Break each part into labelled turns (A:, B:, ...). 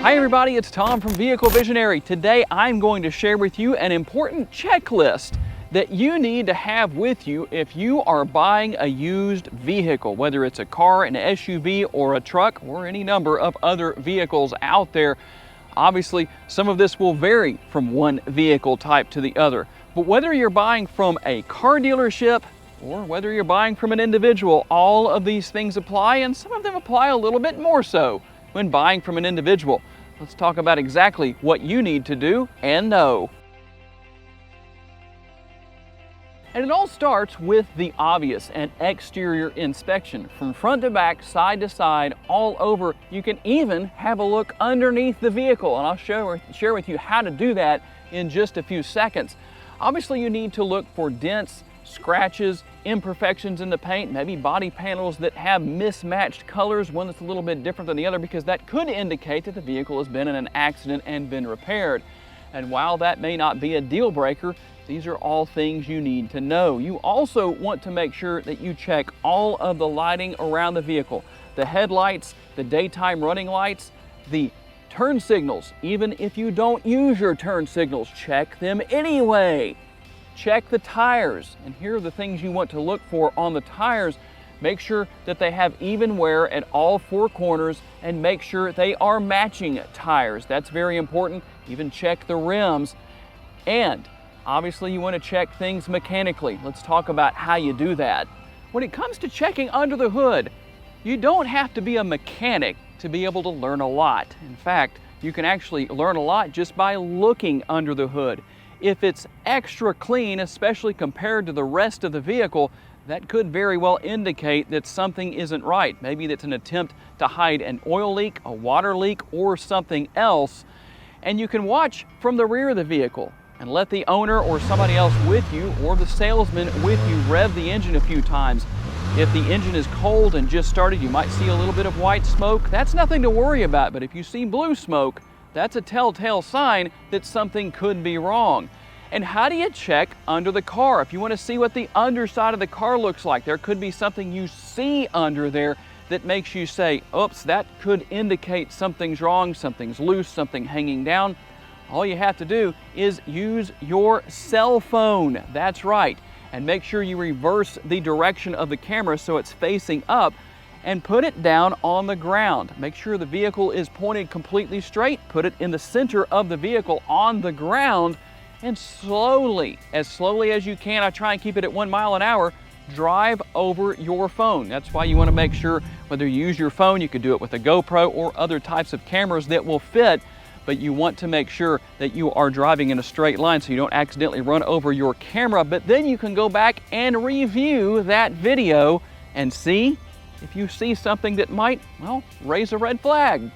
A: Hi everybody, it's Tom from Vehicle Visionary. Today I'm going to share with you an important checklist that you need to have with you if you are buying a used vehicle, whether it's a car, an SUV, or a truck, or any number of other vehicles out there. Obviously, some of this will vary from one vehicle type to the other, but whether you're buying from a car dealership or whether you're buying from an individual, all of these things apply, and some of them apply a little bit more so when buying from an individual. Let's talk about exactly what you need to do and know. And it all starts with the obvious, an exterior inspection. From front to back, side to side, all over. You can even have a look underneath the vehicle, and I'll share with you how to do that in just a few seconds. Obviously, you need to look for dents, scratches, imperfections in the paint, maybe body panels that have mismatched colors, one that's a little bit different than the other, because that could indicate that the vehicle has been in an accident and been repaired. And while that may not be a deal breaker, these are all things you need to know. You also want to make sure that you check all of the lighting around the vehicle, the headlights, the daytime running lights, the turn signals. Even if you don't use your turn signals, check them anyway. Check the tires, and here are the things you want to look for on the tires. Make sure that they have even wear at all four corners, and make sure they are matching tires. That's very important. Even check the rims. And obviously you want to check things mechanically. Let's talk about how you do that. When it comes to checking under the hood, you don't have to be a mechanic to be able to learn a lot. In fact, you can actually learn a lot just by looking under the hood. If it's extra clean, especially compared to the rest of the vehicle, that could very well indicate that something isn't right. Maybe that's an attempt to hide an oil leak, a water leak, or something else. And you can watch from the rear of the vehicle and let the owner or somebody else with you, or the salesman with you, rev the engine a few times. If the engine is cold and just started, you might see a little bit of white smoke. That's nothing to worry about, but if you see blue smoke, that's a telltale sign that something could be wrong. And how do you check under the car? If you want to see what the underside of the car looks like, there could be something you see under there that makes you say, oops, that could indicate something's wrong, something's loose, something hanging down. All you have to do is use your cell phone. That's right. And make sure you reverse the direction of the camera so it's facing up, and put it down on the ground. Make sure the vehicle is pointed completely straight. Put it in the center of the vehicle on the ground, and slowly as you can, I try and keep it at 1 mile an hour, drive over your phone. That's why you want to make sure, whether you use your phone, you could do it with a GoPro or other types of cameras that will fit, but you want to make sure that you are driving in a straight line so you don't accidentally run over your camera. But then you can go back and review that video and see if you see something that might, well, raise a red flag.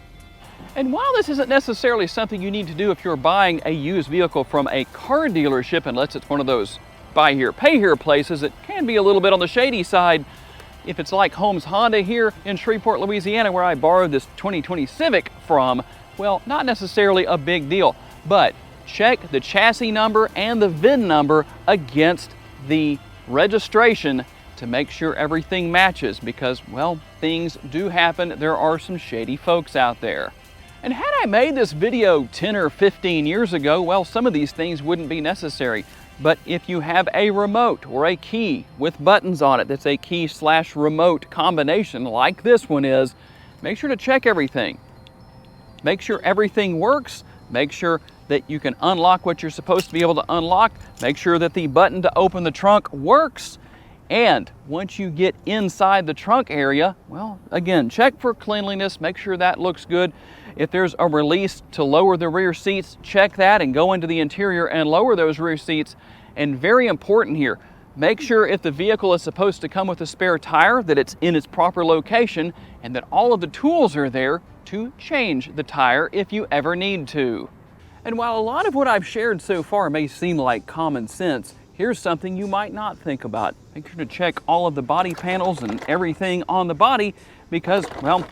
A: And while this isn't necessarily something you need to do if you're buying a used vehicle from a car dealership, unless it's one of those buy here, pay here places, it can be a little bit on the shady side. If it's like Holmes Honda here in Shreveport, Louisiana, where I borrowed this 2020 Civic from, well, not necessarily a big deal, but check the chassis number and the VIN number against the registration to make sure everything matches, because, well, things do happen. There are some shady folks out there. And had I made this video 10 or 15 years ago, well, some of these things wouldn't be necessary. But if you have a remote or a key with buttons on it that's a key/remote combination like this one is, make sure to check everything. Make sure everything works. Make sure that you can unlock what you're supposed to be able to unlock. Make sure that the button to open the trunk works. And once you get inside the trunk area, well, again, check for cleanliness, make sure that looks good. If there's a release to lower the rear seats, check that and go into the interior and lower those rear seats. And very important here, make sure if the vehicle is supposed to come with a spare tire, that it's in its proper location and that all of the tools are there to change the tire if you ever need to. And while a lot of what I've shared so far may seem like common sense, here's something you might not think about. Make sure to check all of the body panels and everything on the body, because, well,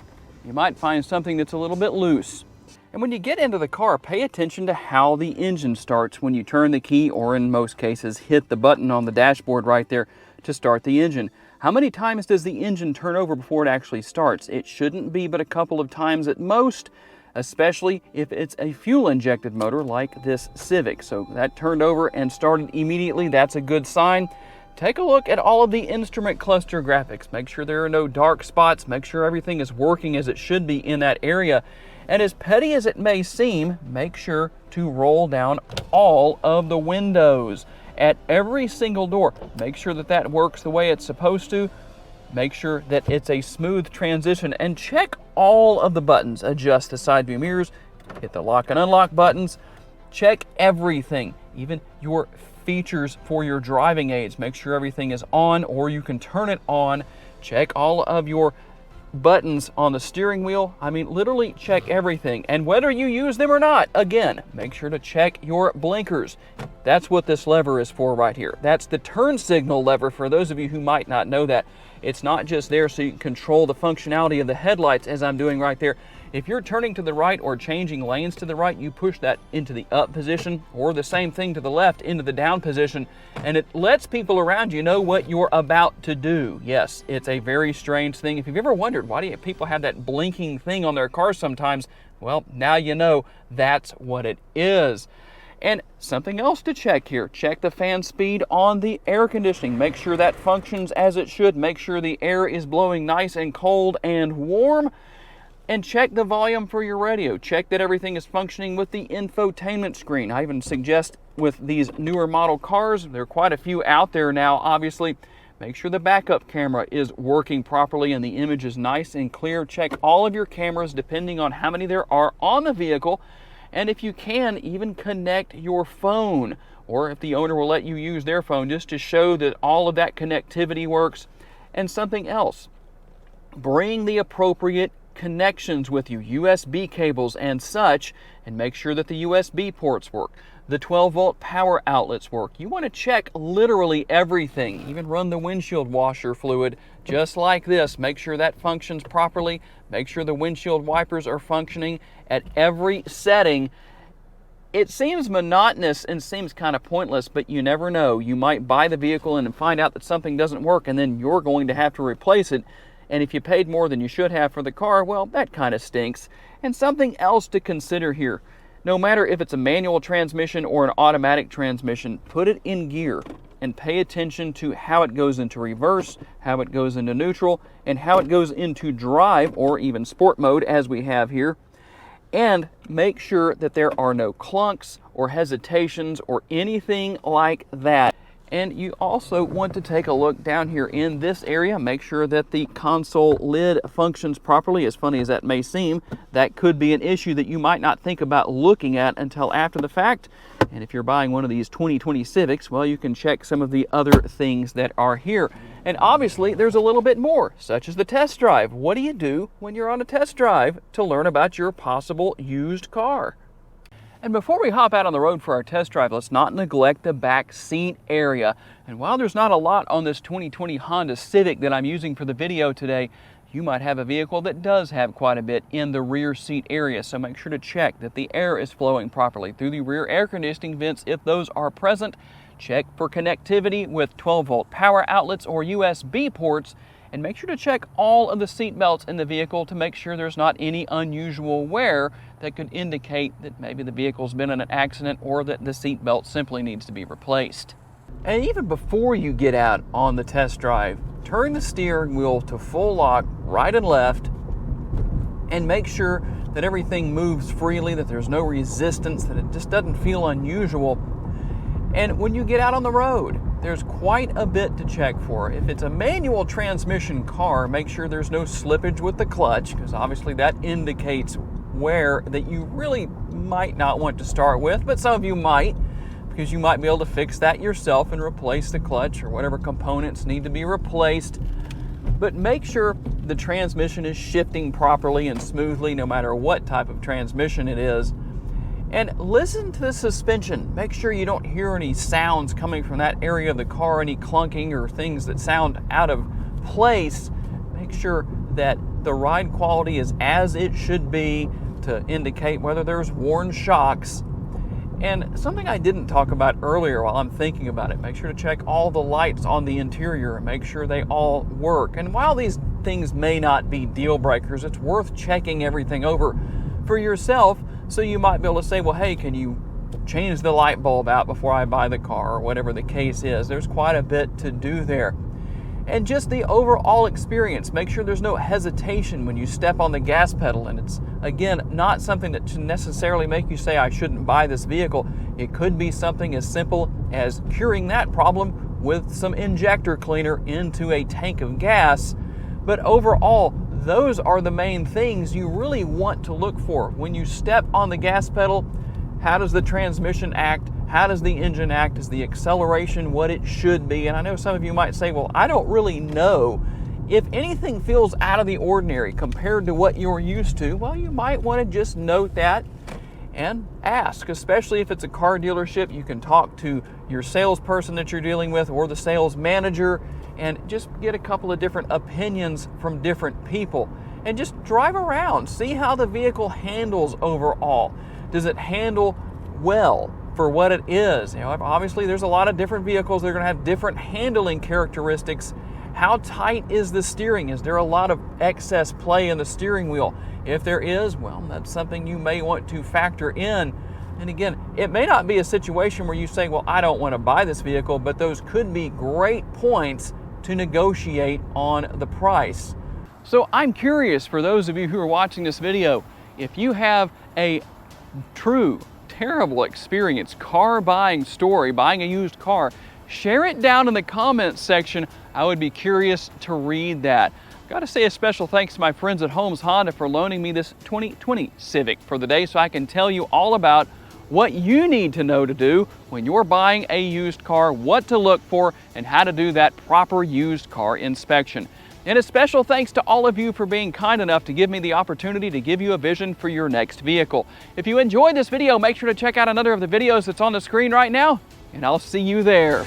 A: you might find something that's a little bit loose. And when you get into the car, pay attention to how the engine starts when you turn the key, or in most cases, hit the button on the dashboard right there to start the engine. How many times does the engine turn over before it actually starts? It shouldn't be but a couple of times at most. especially if it's a fuel injected motor like this Civic. So that turned over and started immediately. That's a good sign. Take a look at all of the instrument cluster graphics. Make sure there are no dark spots. Make sure everything is working as it should be in that area. And as petty as it may seem, make sure to roll down all of the windows at every single door. Make sure that that works the way it's supposed to. Make sure that it's a smooth transition, and check all of the buttons. Adjust the side view mirrors, hit the lock and unlock buttons, check everything, even your features for your driving aids. Make sure everything is on, or you can turn it on. Check all of your buttons on the steering wheel. I mean, literally check everything. And whether you use them or not, again, make sure to check your blinkers. That's what this lever is for right here. That's the turn signal lever, for those of you who might not know that. It's not just there so you can control the functionality of the headlights as I'm doing right there. If you're turning to the right or changing lanes to the right, you push that into the up position, or the same thing to the left into the down position, and it lets people around you know what you're about to do. Yes, it's a very strange thing. If you've ever wondered why do people have that blinking thing on their cars sometimes, well, now you know that's what it is. And something else to check here, check the fan speed on the air conditioning. Make sure that functions as it should. Make sure the air is blowing nice and cold and warm. And check the volume for your radio. Check that everything is functioning with the infotainment screen. I even suggest with these newer model cars, there are quite a few out there now, obviously, make sure the backup camera is working properly and the image is nice and clear. Check all of your cameras depending on how many there are on the vehicle. And if you can, even connect your phone, or if the owner will let you use their phone, just to show that all of that connectivity works. And something else, bring the appropriate connections with you, USB cables and such, and make sure that the USB ports work, the 12-volt power outlets work. You want to check literally everything, even run the windshield washer fluid just like this. Make sure that functions properly. Make sure the windshield wipers are functioning at every setting. It seems monotonous and seems kind of pointless, but you never know. You might buy the vehicle and find out that something doesn't work, and then you're going to have to replace it. And if you paid more than you should have for the car, well, that kind of stinks. And something else to consider here. No matter if it's a manual transmission or an automatic transmission, put it in gear and pay attention to how it goes into reverse, how it goes into neutral, and how it goes into drive or even sport mode as we have here. And make sure that there are no clunks or hesitations or anything like that. And you also want to take a look down here in this area. Make sure that the console lid functions properly. As funny as that may seem, that could be an issue that you might not think about looking at until after the fact. And if you're buying one of these 2020 Civics, well, you can check some of the other things that are here. And obviously, there's a little bit more, such as the test drive. What do you do when you're on a test drive to learn about your possible used car? And before we hop out on the road for our test drive, let's not neglect the back seat area. And while there's not a lot on this 2020 Honda Civic that I'm using for the video today, you might have a vehicle that does have quite a bit in the rear seat area. So make sure to check that the air is flowing properly through the rear air conditioning vents if those are present. Check for connectivity with 12-volt power outlets or USB ports. And make sure to check all of the seat belts in the vehicle to make sure there's not any unusual wear that could indicate that maybe the vehicle's been in an accident or that the seat belt simply needs to be replaced. And even before you get out on the test drive, turn the steering wheel to full lock right and left and make sure that everything moves freely, that there's no resistance, that it just doesn't feel unusual. And when you get out on the road, there's quite a bit to check for. If it's a manual transmission car, make sure there's no slippage with the clutch, because obviously that indicates wear that you really might not want to start with, but some of you might, because you might be able to fix that yourself and replace the clutch or whatever components need to be replaced. But make sure the transmission is shifting properly and smoothly no matter what type of transmission it is. And listen to the suspension. Make sure you don't hear any sounds coming from that area of the car, any clunking or things that sound out of place. Make sure that the ride quality is as it should be to indicate whether there's worn shocks. And something I didn't talk about earlier while I'm thinking about it, make sure to check all the lights on the interior and make sure they all work. And while these things may not be deal breakers, it's worth checking everything over for yourself. So you might be able to say, well, hey, can you change the light bulb out before I buy the car, or whatever the case is. There's quite a bit to do there. And just the overall experience, make sure there's no hesitation when you step on the gas pedal. And it's, again, not something that should necessarily make you say, I shouldn't buy this vehicle. It could be something as simple as curing that problem with some injector cleaner into a tank of gas. But overall, those are the main things you really want to look for. When you step on the gas pedal, how does the transmission act? How does the engine act? Is the acceleration what it should be? And I know some of you might say, well, I don't really know. If anything feels out of the ordinary compared to what you're used to, well, you might want to just note that and ask, especially if it's a car dealership. You can talk to your salesperson that you're dealing with or the sales manager and just get a couple of different opinions from different people. And just drive around, see how the vehicle handles overall. Does it handle well for what it is? You know, obviously there's a lot of different vehicles that are going to have different handling characteristics. How tight is the steering? Is there a lot of excess play in the steering wheel? If there is, well, that's something you may want to factor in. And again, it may not be a situation where you say, well, I don't want to buy this vehicle, but those could be great points to negotiate on the price. So I'm curious, for those of you who are watching this video, if you have a true terrible experience car buying story, buying a used car, share it down in the comments section. I would be curious to read that. Got to say a special thanks to my friends at Holmes Honda for loaning me this 2020 Civic for the day, so I can tell you all about what you need to know to do when you're buying a used car, what to look for, and how to do that proper used car inspection. And a special thanks to all of you for being kind enough to give me the opportunity to give you a vision for your next vehicle. If you enjoyed this video, make sure to check out another of the videos that's on the screen right now, and I'll see you there.